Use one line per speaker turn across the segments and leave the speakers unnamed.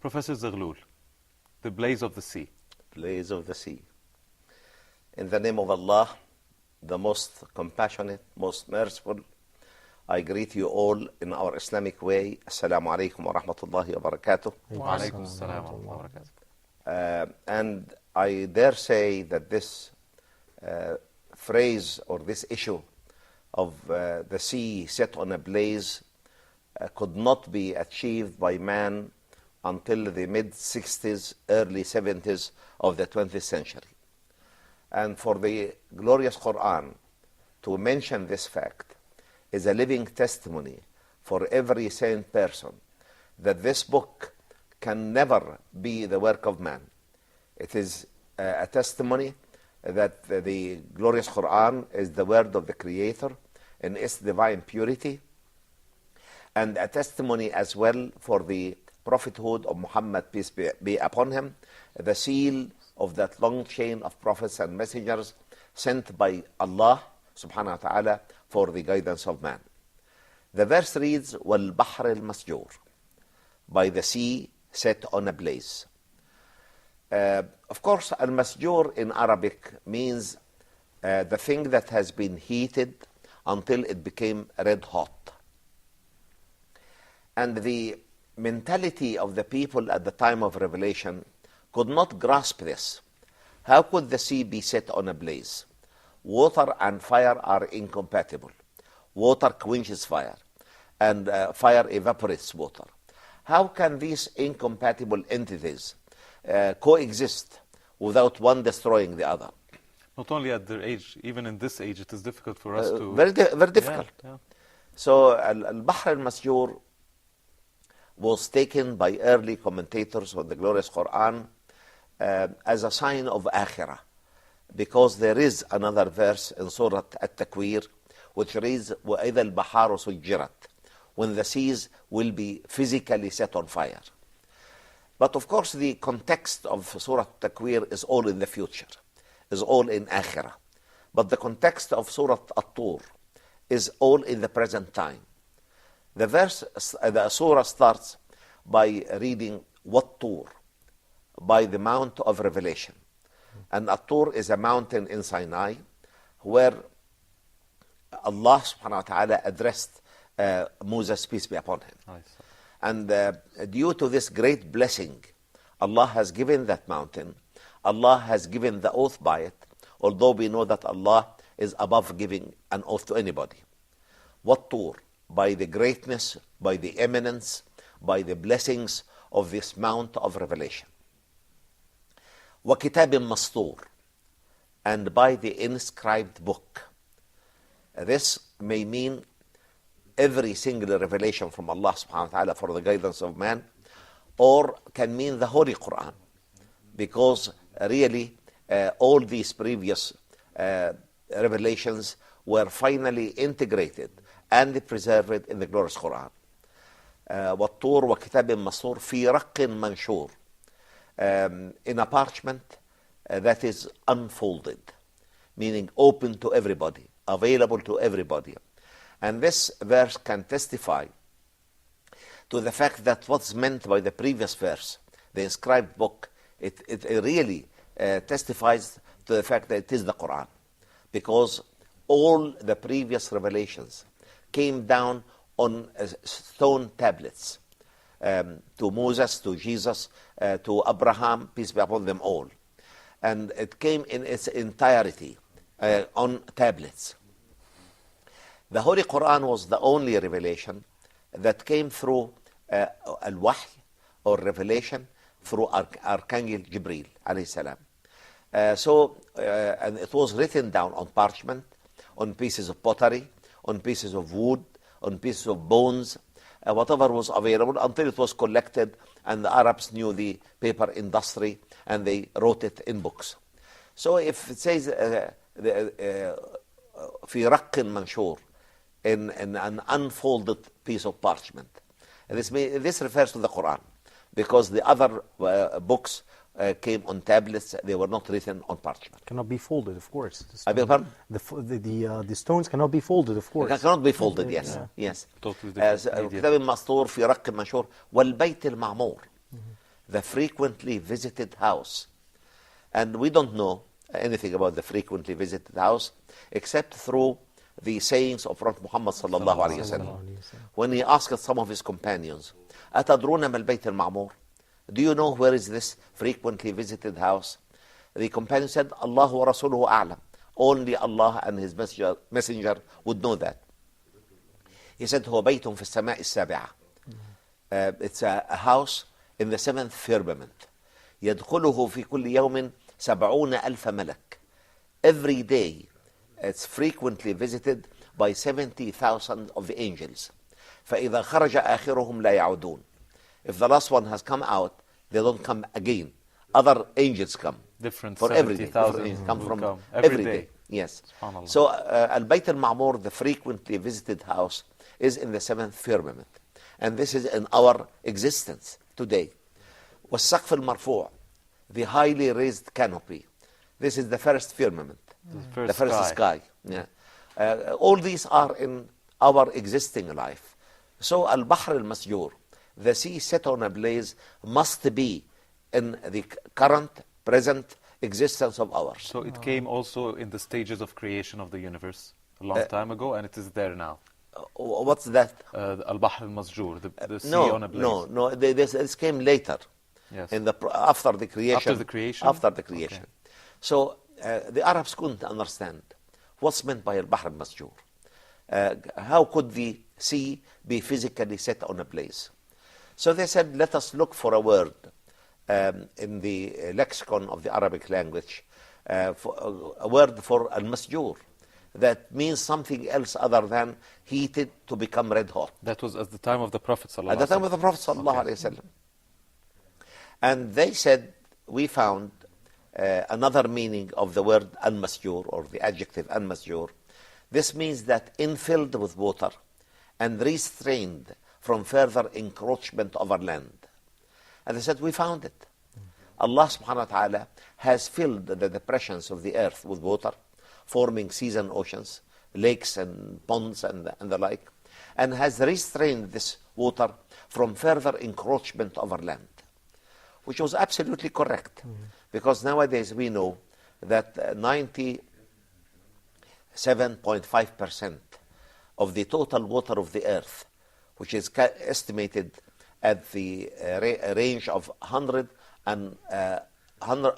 Professor Zaghloul, the blaze of the sea.
Blaze of the sea. In the name of Allah, the most compassionate, most merciful, I greet you all in our Islamic way. Assalamu alaikum wa rahmatullahi wa barakatuh.
Wa alaikum assalam wa rahmatullahi wa barakatuh.
And I dare say that this phrase or this issue of the sea set on a blaze could not be achieved by man until the mid-60s, early 70s of the 20th century. And for the glorious Quran to mention this fact is a living testimony for every sane person that this book can never be the work of man. It is a testimony that the glorious Quran is the word of the Creator in its divine purity, and a testimony as well for the prophethood of Muhammad, peace be upon him, the seal of that long chain of prophets and messengers sent by Allah subhanahu wa ta'ala for the guidance of man. The verse reads, وَالْبَحْرِ الْمَسْجُورِ, by the sea set on a blaze. Of course, al-masjur in Arabic means the thing that has been heated until it became red hot. And the mentality of the people at the time of revelation could not grasp this. How could the sea be set on a blaze? Water and fire are incompatible. Water quenches fire, and fire evaporates water. How can these incompatible entities coexist without one destroying the other?
Not only at their age, even in this age, it is difficult for us to...
Very difficult.
Yeah.
So, al-Bahr al-Masjur was taken by early commentators on the glorious Quran as a sign of Akhirah, because there is another verse in Surah At-Takwir which reads, وَإِذَا الْبَحَارُ سُجِّرَتْ, when the seas will be physically set on fire. But of course the context of Surah At-Takwir is all in the future, is all in Akhirah. But the context of Surah At-Tur is all in the present time. The surah starts by reading Wat-Tur, by the Mount of Revelation. And At-Tur is a mountain in Sinai where Allah subhanahu wa ta'ala addressed Moses, peace be upon him.
Nice.
And due to this great blessing, Allah has given that mountain. Allah has given the oath by it, although we know that Allah is above giving an oath to anybody. Wat-Tur, by the greatness, by the eminence, by the blessings of this Mount of Revelation. وَكِتَابٍ مَسْطُورٍ, and by the inscribed book. This may mean every single revelation from Allah subhanahu wa ta'ala for the guidance of man, or can mean the Holy Quran, because really all these previous revelations were finally integrated and preserved in the glorious Quran. وَالطُّورِ وَكِتَابٍ مَسْطُورٍ فِي رَقٍّ مَنْشُورٍ, in a parchment that is unfolded, meaning open to everybody, available to everybody. And this verse can testify to the fact that what's meant by the previous verse, the inscribed book, it really testifies to the fact that it is the Quran, because all the previous revelations came down on stone tablets to Moses, to Jesus, to Abraham, peace be upon them all. And it came in its entirety on tablets. The Holy Quran was the only revelation that came through al-Wahy, or revelation, through Archangel Jibreel alayhi salam. And it was written down on parchment, on pieces of pottery, on pieces of wood, on pieces of bones, whatever was available, until it was collected, and the Arabs knew the paper industry and they wrote it in books. So if it says في رق منشور, in an unfolded piece of parchment, this refers to the Quran, because the other books came on tablets. They were not written on parchment.
Cannot be folded, of course.
I beg pardon?
The stones cannot be folded, of course.
It cannot be folded, yes.
Yeah.
Yes.
Totally different
كتاب مسطور في رق منشور والبيت المعمور. the frequently visited house. And we don't know anything about the frequently visited house except through the sayings of Prophet Muhammad sallallahu alayhi wasallam. When he asked some of his companions, أَتَدْرُونَ مَا الْبَيْتِ الْمَعْمُورِ? Do you know where is this frequently visited house? The companion said, Allah wa Rasuluhu a'lam. Only Allah and His messenger would know that. He said, هو بيت في السماء السابعة. It's a house in the seventh firmament. يدخله في كل يوم 70,000 ملك. Every day, it's frequently visited by 70,000 of the angels. فإذا خرج آخرهم لا يعودون. If the last one has come out, they don't come again. Other angels come.
Different
For every day.
70,000
Come
will
from
come
every day. Yes.
SubhanAllah.
So Al-Bayt al-Ma'mur, the frequently visited house, is in the seventh firmament. And this is in our existence today. والسقف المرفوع, the highly raised canopy. This is the first firmament. The first sky. Yeah. All these are in our existing life. So Al-Bahr al-Masjur, the sea set on a blaze, must be in the current, present existence of ours.
So it came also in the stages of creation of the universe a long time ago, and it is there now.
What's that?
Al-Bahr al-Masjur, the sea on a blaze.
No, this came later.
Yes.
After the creation.
After the creation?
After the creation.
Okay.
So the Arabs couldn't understand what's meant by Al-Bahr al-Masjur. How could the sea be physically set on a blaze? So they said, let us look for a word in the lexicon of the Arabic language, for a word for al-masjur, that means something else other than heated to become red hot.
That was at the time of the Prophet sallallahu
At the time of the Prophet sallallahu alaihi wasallam. And they said, we found another meaning of the word al-masjur, or the adjective al-masjur. This means that infilled with water and restrained from further encroachment over land. And they said, we found it. Allah subhanahu wa ta'ala has filled the depressions of the earth with water, forming seas and oceans, lakes and ponds and the like, and has restrained this water from further encroachment over land, which was absolutely correct. Because nowadays we know that 97.5% of the total water of the earth, which is estimated at the range of 1,000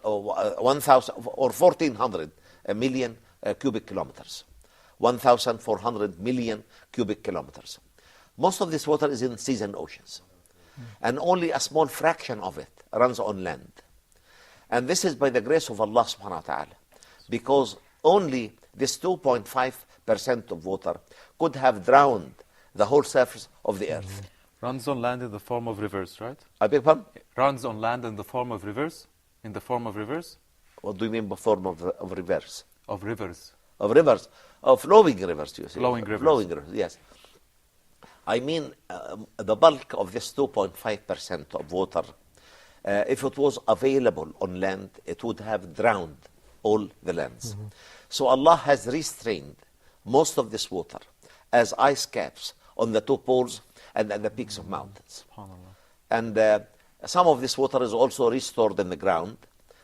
or 1,400 million cubic kilometers. 1,400 million cubic kilometers. Most of this water is in seas and oceans. And only a small fraction of it runs on land. And this is by the grace of Allah subhanahu wa ta'ala. Because only this 2.5% of water could have drowned the whole surface of the earth.
Runs on land in the form of rivers, right?
I beg pardon?
Runs on land in the form of rivers? In the form of rivers?
What do you mean by form of rivers?
Of rivers.
Of rivers. Of flowing rivers, you say.
Flowing rivers.
Flowing rivers, yes. I mean, the bulk of this 2.5% of water, if it was available on land, it would have drowned all the lands. So Allah has restrained most of this water as ice caps on the two poles and at the peaks of mountains. And some of this water is also restored in the ground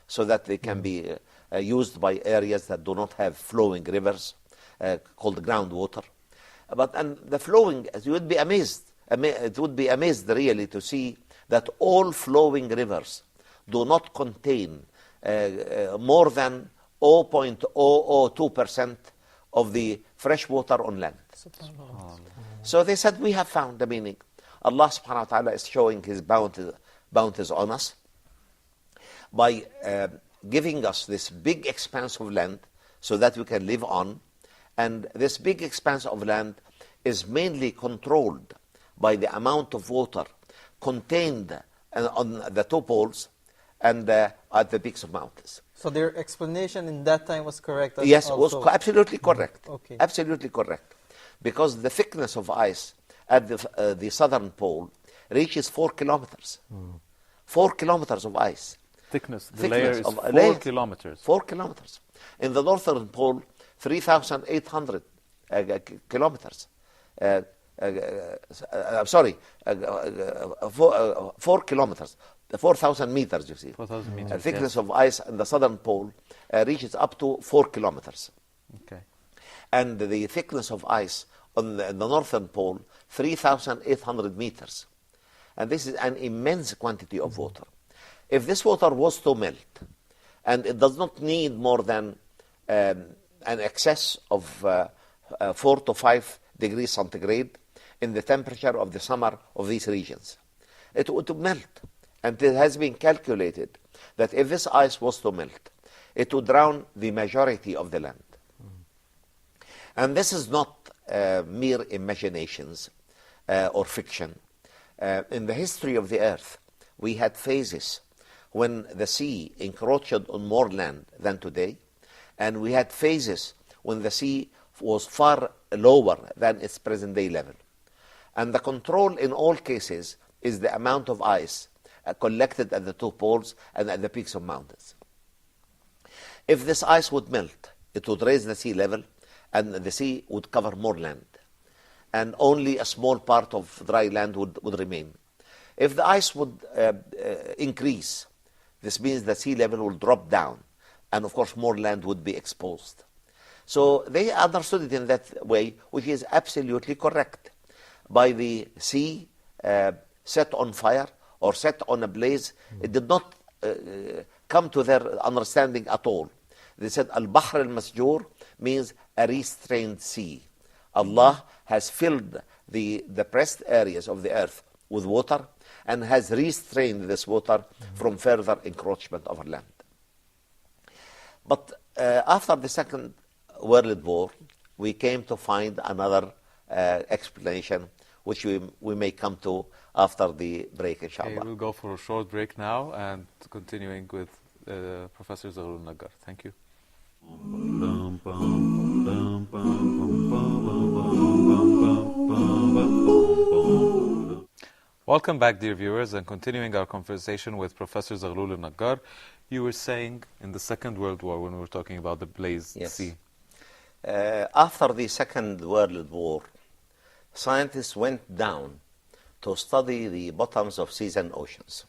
so that they can be used by areas that do not have flowing rivers, called groundwater. And the flowing, you would be amazed. It would be amazed really to see that all flowing rivers do not contain more than 0.002% of the fresh water on land. So they said, we have found the meaning. Allah subhanahu wa ta'ala is showing His bounties on us by giving us this big expanse of land so that we can live on. And this big expanse of land is mainly controlled by the amount of water contained on the two poles and at the peaks of mountains.
So their explanation in that time was correct?
Yes,
also.
was absolutely correct.
Okay.
Absolutely correct. Because the thickness of ice at the southern pole reaches 4 kilometers. 4 kilometers of ice.
Thickness, the layer is 4 kilometers.
4 kilometers. In the northern pole, 3,800 kilometers. 4 kilometers. 4,000 meters, you see.
4,000 meters.
The thickness
yes.
of ice in the southern pole reaches up to 4 kilometers.
Okay.
And the thickness of ice on the northern pole, 3,800 meters. And this is an immense quantity of water. If this water was to melt, and it does not need more than an excess of 4 to 5 degrees centigrade in the temperature of the summer of these regions, it would melt. And it has been calculated that if this ice was to melt, it would drown the majority of the land. And this is not mere imaginations or fiction. In the history of the earth, we had phases when the sea encroached on more land than today, and we had phases when the sea was far lower than its present day level. And the control in all cases is the amount of ice collected at the two poles and at the peaks of mountains. If this ice would melt, it would raise the sea level, and the sea would cover more land, and only a small part of dry land would remain. If the ice would increase, this means the sea level will drop down, and of course more land would be exposed. So they understood it in that way, which is absolutely correct. By the sea set on fire or set on a blaze, it did not come to their understanding at all. They said, Al-Bahr al-Masjoor means a restrained sea. Allah has filled the depressed areas of the earth with water and has restrained this water from further encroachment of our land. But after the Second World War, we came to find another explanation, which we may come to after the break, inshallah.
Okay, we'll go for a short break now and continuing with Professor Zaghlul Naggar. Thank you. Welcome back, dear viewers, and continuing our conversation with Professor Zaghlul Naggar. You were saying in the Second World War, when we were talking about the Blaze Sea.
After the Second World War, scientists went down to study the bottoms of seas and oceans.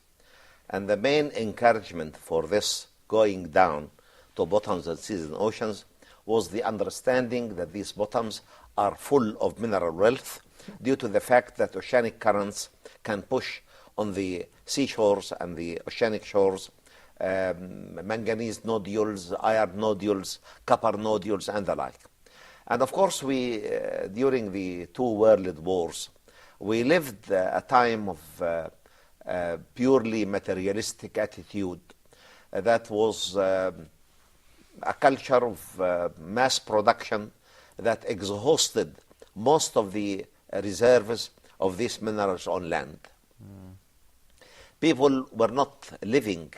And the main encouragement for this going down to bottoms of seas and oceans was the understanding that these bottoms are full of mineral wealth due to the fact that oceanic currents can push on the seashores and the oceanic shores manganese nodules, iron nodules, copper nodules, and the like. And of course, we, during the two world wars, we lived a time of purely materialistic attitude that was a culture of mass production that exhausted most of the reserves of these minerals on land. People were not living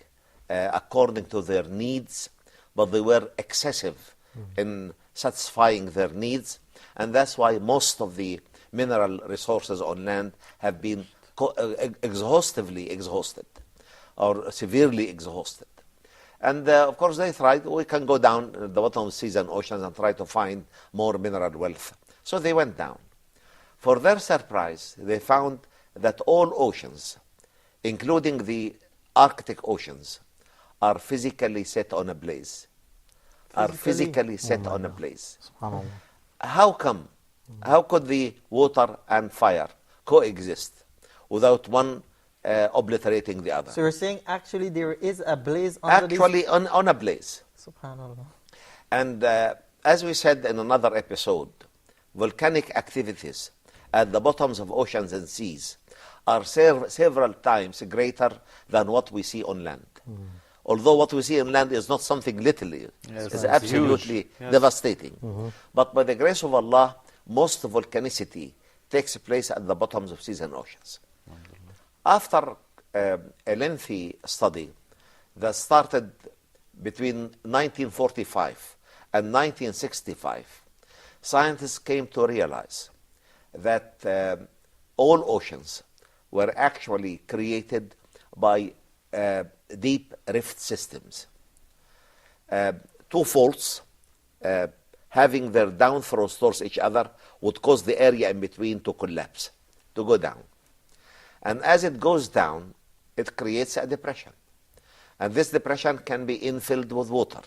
according to their needs, but they were excessive in satisfying their needs, and that's why most of the mineral resources on land have been exhaustively exhausted or severely exhausted. And of course they tried, we can go down the bottom of seas and oceans and try to find more mineral wealth. So they went down. For their surprise, they found that all oceans, including the Arctic oceans, are physically set on a blaze. Are physically set on a blaze. How come? How could the water and fire coexist without one obliterating the other?
So you're saying actually there is a blaze under
Actually on a blaze.
Subhanallah.
And as we said in another episode, volcanic activities at the bottoms of oceans and seas are several times greater than what we see on land. Although what we see on land is not something little, it's absolutely devastating. But by the grace of Allah, most volcanicity takes place at the bottoms of seas and oceans. After a lengthy study that started between 1945 and 1965, scientists came to realize that all oceans were actually created by deep rift systems. Two faults having their downthrows towards each other would cause the area in between to collapse, to go down. And as it goes down, it creates a depression. And this depression can be infilled with water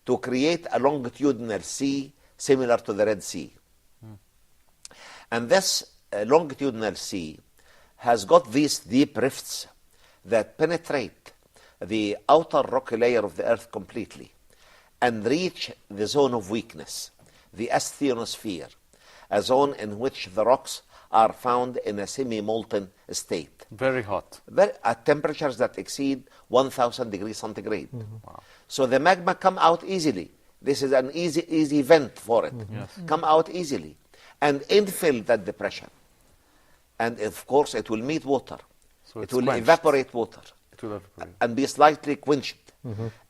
to create a longitudinal sea similar to the Red Sea. And this longitudinal sea has got these deep rifts that penetrate the outer rocky layer of the earth completely and reach the zone of weakness, the asthenosphere, a zone in which the rocks are found in a semi-molten state.
Very hot.
At temperatures that exceed 1,000 degrees centigrade. Wow. So the magma come out easily. This is an easy vent for it.
Yes.
Come out easily and infill that depression. And of course it will meet water.
So
it
it's
will
quenched.
evaporate water
It will evaporate.
and be slightly quenched.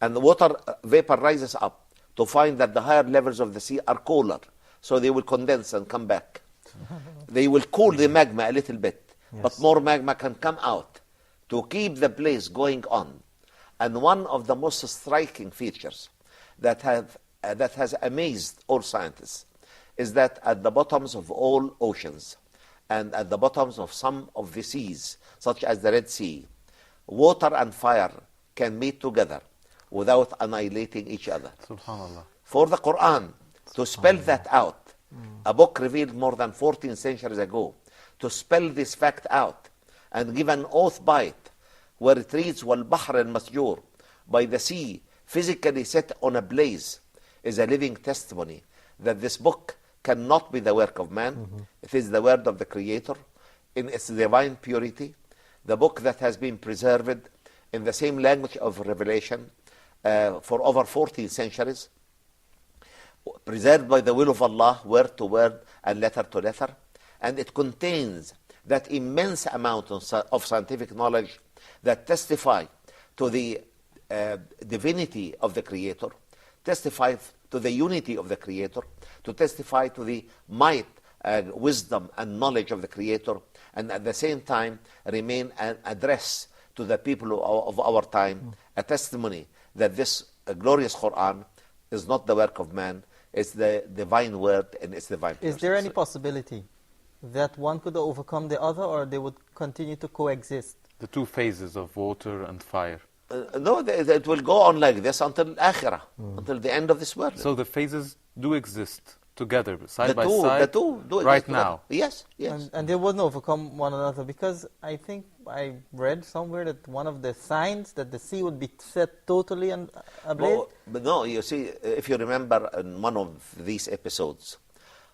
And the water vapor rises up to find that the higher levels of the sea are cooler. So they will condense and come back. They will cool the magma a little bit, but more magma can come out to keep the blaze going on. And one of the most striking features that has amazed all scientists is that at the bottoms of all oceans and at the bottoms of some of the seas, such as the Red Sea, water and fire can meet together without annihilating each other.
Subhanallah.
For the Quran to spell that out, a book revealed more than 14 centuries ago, to spell this fact out and give an oath by it, where it reads, وَالْبَحْرِ الْمَسْجُورِ, by the sea physically set on a blaze, is a living testimony that this book cannot be the work of man. It is the word of the Creator in its divine purity, the book that has been preserved in the same language of revelation for over 14 centuries, preserved by the will of Allah, word to word and letter to letter, and it contains that immense amount of scientific knowledge that testify to the divinity of the Creator, testify to the unity of the Creator, to testify to the might and wisdom and knowledge of the Creator, and at the same time remain an address to the people of our time, a testimony that this glorious Quran is not the work of man, it's the divine word and it's divine.
Is there any possibility that one could overcome the other, or they would continue to coexist?
The two phases of water and fire.
No, it will go on like this until Akhirah, until the end of this world.
So the phases do exist together, side by
the
side,
two do
right
exist together.
now.
Yes, yes.
And they wouldn't overcome one another, because I think I read somewhere that one of the signs that the sea would be set totally ablaze.
But no, you see, if you remember in one of these episodes,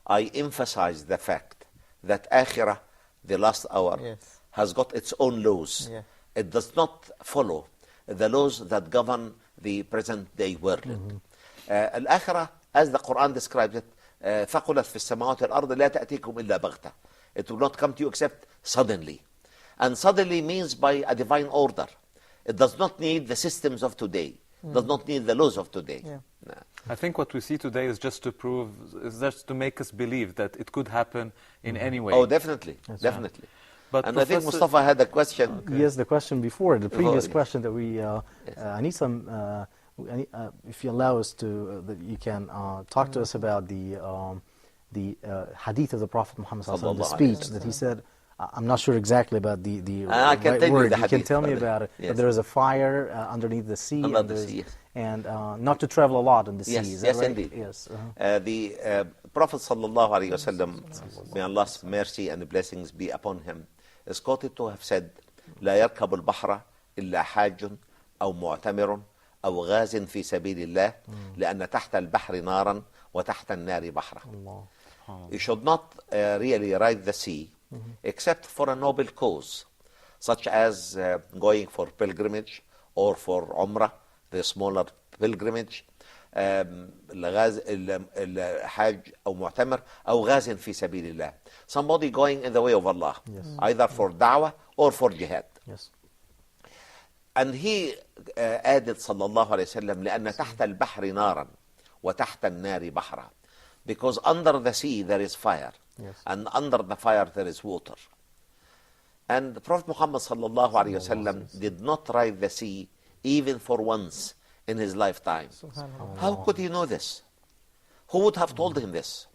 I emphasized the fact that Akhirah, the last hour, has got its own laws.
Yeah.
It does not follow the laws that govern the present day world. Al-Akhirah, as the Quran describes it, ثقلت في السماوات والأرض لا تأتيكم إلا بغتة. It will not come to you except suddenly. And suddenly means by a divine order. It does not need the systems of today. Does not need the laws of today.
Yeah.
No.
I think what we see today is just to make us believe that it could happen in any way.
Oh, definitely, definitely.
But
And I think
Professor-
Mustafa had a question.
Yes, the question before, the previous
yes.
question that we, I need some, if you allow us to, that you can talk to us about the hadith of the Prophet Muhammad Sallallahu Alaihi Wasallam, the speech that he said. I'm not sure exactly about the
I can
right
tell you
word.
the
You can
hadith,
tell me
brother.
about it.
Yes.
But there is a fire underneath the sea,
Under
and,
the
there's-
sea, yes.
and not to travel a lot in the
Yes,
sea. Is that
yes,
right?
indeed.
Yes.
The Prophet sallallahu alaihi wasallam, may Allah's mercy and blessings be upon him, is quoted to have said, لا يركب البحر إلا حاج أو معتمر أو غاز في سبيل الله لأن تحت البحر نارا وتحت النار بحرا. You should not really ride the sea except for a noble cause, such as going for pilgrimage or for Umrah, the smaller pilgrimage, الحاج أو معتمر أو غاز في سبيل الله. Somebody going in the way of Allah, either for da'wah or for jihad.
Yes.
And he added صلى الله عليه وسلم لأن تحت البحر نارا وتحت النار بحرا. Because under the sea there is fire, and under the fire there is water. And the Prophet Muhammad sallallahu alaihi wasallam did not ride the sea even for once in his lifetime. How could he know this? Who would have told him this?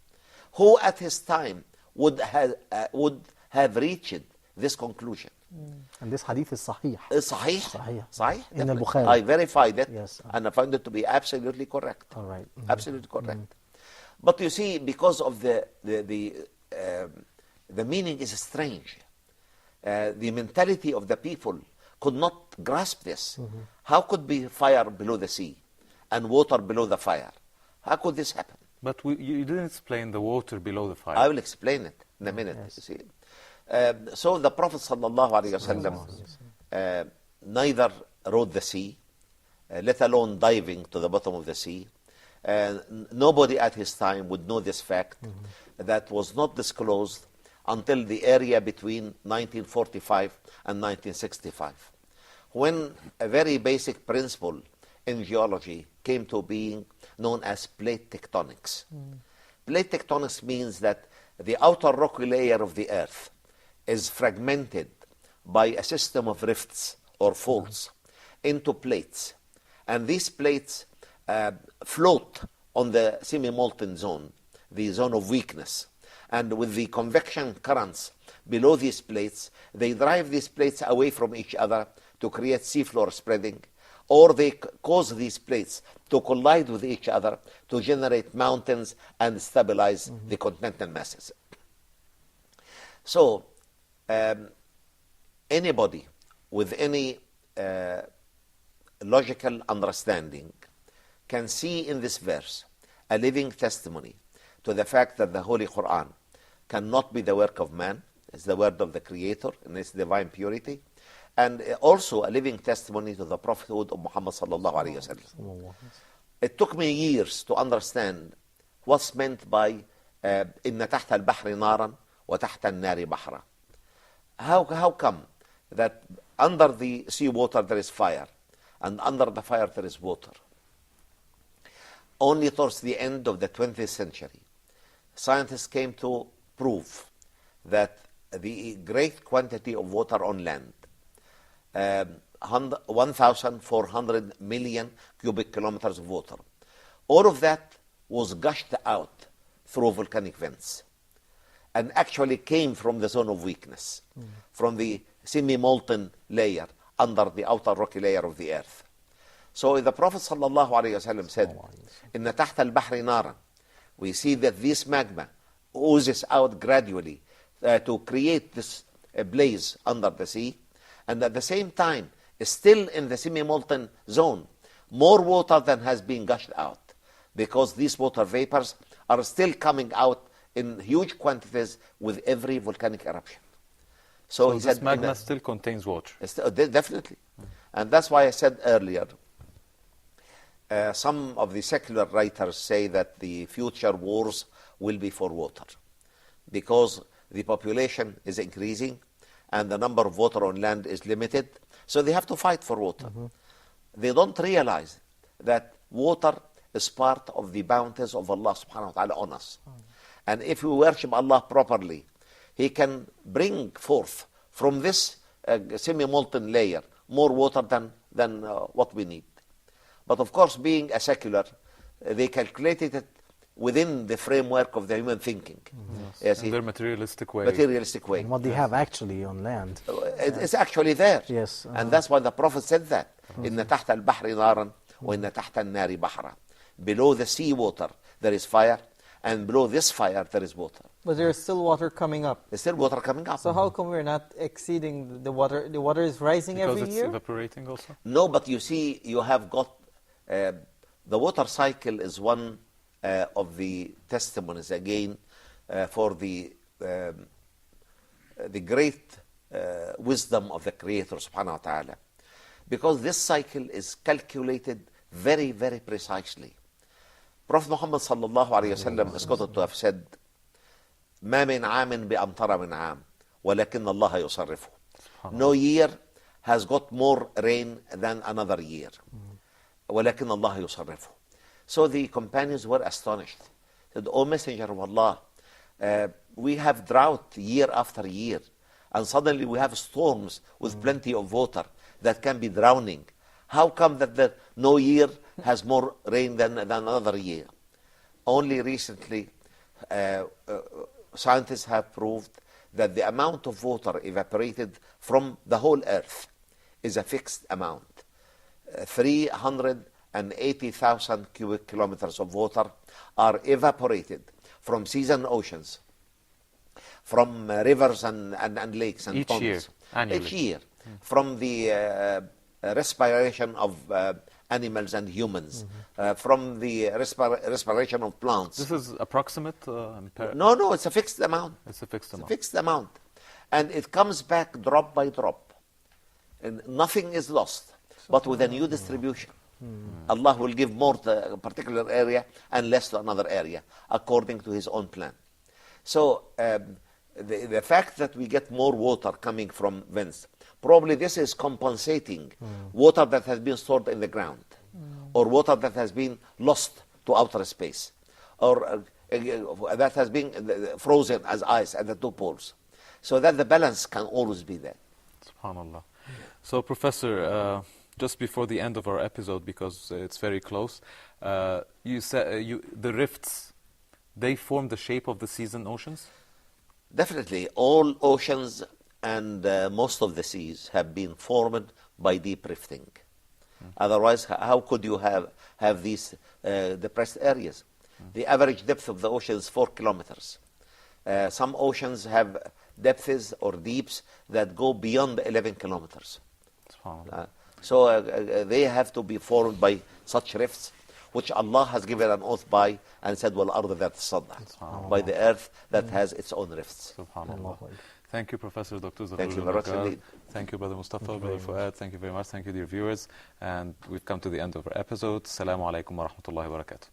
Who at his time would have reached this conclusion?
And this hadith is sahih.
It's sahih.
Sahih. In al-Bukhari.
I verified it,
Yes.
and I found it to be absolutely correct.
All right.
Absolutely correct. But you see, because of the meaning is strange. The mentality of the people could not grasp this. How could be fire below the sea and water below the fire? How could this happen?
But you didn't explain the water below the fire.
I will explain it in a minute.
Yes.
You see. So the Prophet ﷺ neither rode the sea, let alone diving to the bottom of the sea. Nobody at his time would know this fact. That was not disclosed until the area between 1945 and 1965, when a very basic principle in geology came to being, known as plate tectonics. Plate tectonics means that the outer rocky layer of the earth is fragmented by a system of rifts or faults into plates, and these plates float on the semi-molten zone, the zone of weakness, and with the convection currents below these plates, they drive these plates away from each other to create seafloor spreading, or they cause these plates to collide with each other to generate mountains and stabilize the continental masses. So anybody with any logical understanding can see in this verse a living testimony to the fact that the Holy Quran cannot be the work of man. It's the word of the Creator in its divine purity, and also a living testimony to the prophethood of Muhammad sallallahu alaihi wasallam. It took me years to understand what's meant by إن تحت البحر نارا وتحت النار بحرا. How come that under the sea water there is fire, and under the fire there is water? Only towards the end of the 20th century, scientists came to prove that the great quantity of water on land, 1,400 million cubic kilometers of water, all of that was gushed out through volcanic vents and actually came from the zone of weakness, from the semi-molten layer under the outer rocky layer of the earth. So the Prophet ﷺ said, إِنَّ تَحْتَ الْبَحْرِ نَارًا. We see that this magma oozes out gradually to create this blaze under the sea, and at the same time, still in the semi-molten zone, more water than has been gushed out, because these water vapors are still coming out in huge quantities with every volcanic eruption.
So
he
this
said,
magma still contains water.
Definitely. And that's why I said earlier, some of the secular writers say that the future wars will be for water, because the population is increasing and the number of water on land is limited, so they have to fight for water. They don't realize that water is part of the bounties of Allah subhanahu wa ta'ala on us. And if we worship Allah properly, He can bring forth from this semi-molten layer more water than what we need. But of course, being a secular, they calculated it within the framework of the human thinking.
Yes, in their materialistic way.
And what they have actually on land.
It's actually there.
Yes.
And that's why the Prophet said that. إِنَّ تَحْتَ الْبَحْرِ نَارًا وَإِنَّ تَحْتَ النَّارِ بَحْرًا. Below the sea water, there is fire, and below this fire, there is water.
But there is still water coming up.
There's still water coming up.
So how come we're not exceeding the water? The water is rising
Because
every
it's
year?
evaporating also?
No, but you see, you have got, the water cycle is one of the testimonies again for the great wisdom of the Creator subhanahu wa ta'ala. Because this cycle is calculated very, very precisely. Prophet Muhammad sallallahu alayhi wa sallam is quoted to have said, ما من عام بأمطر من عام ولكن الله يصرفه. No year has got more rain than another year. ولكن الله يصرفه. So the companions were astonished. Said, O Messenger of Allah, we have drought year after year, and suddenly we have storms with plenty of water that can be drowning. How come that no year has more rain than another year? Only recently, scientists have proved that the amount of water evaporated from the whole earth is a fixed amount. 380,000 cubic kilometers of water are evaporated from seas and oceans, from rivers and lakes and
each
ponds.
year, annually.
Each year, from the respiration of animals and humans, from the respiration of plants.
This is approximate?
No, it's a fixed amount.
It's a fixed amount.
Fixed amount. And it comes back drop by drop. And nothing is lost, but with a new distribution. Allah will give more to a particular area and less to another area, according to His own plan. So the fact that we get more water coming from vents, probably this is compensating water that has been stored in the ground, or water that has been lost to outer space, or that has been frozen as ice at the two poles, so that the balance can always be there.
SubhanAllah. So, Professor, just before the end of our episode, because it's very close, you said the rifts, they form the shape of the seas and oceans?
Definitely, all oceans and most of the seas have been formed by deep rifting. Otherwise, how could you have these depressed areas? The average depth of the ocean is 4 kilometers. Some oceans have depths or deeps that go beyond 11 kilometers. So they have to be formed by such rifts, which Allah has given an oath by and said, وَالْأَرْضَ ذَاتِ الصَّدْعِ, by the earth that has its own rifts.
SubhanAllah. Thank you, Professor Dr.
Thank you
Zaghloul
very much
Naggar.
indeed.
Thank you, Brother Mustafa, Brother Fuad. Thank you very much. Thank you, dear viewers. And we've come to the end of our episode. Assalamu alaikum wa rahmatullahi wa barakatuh.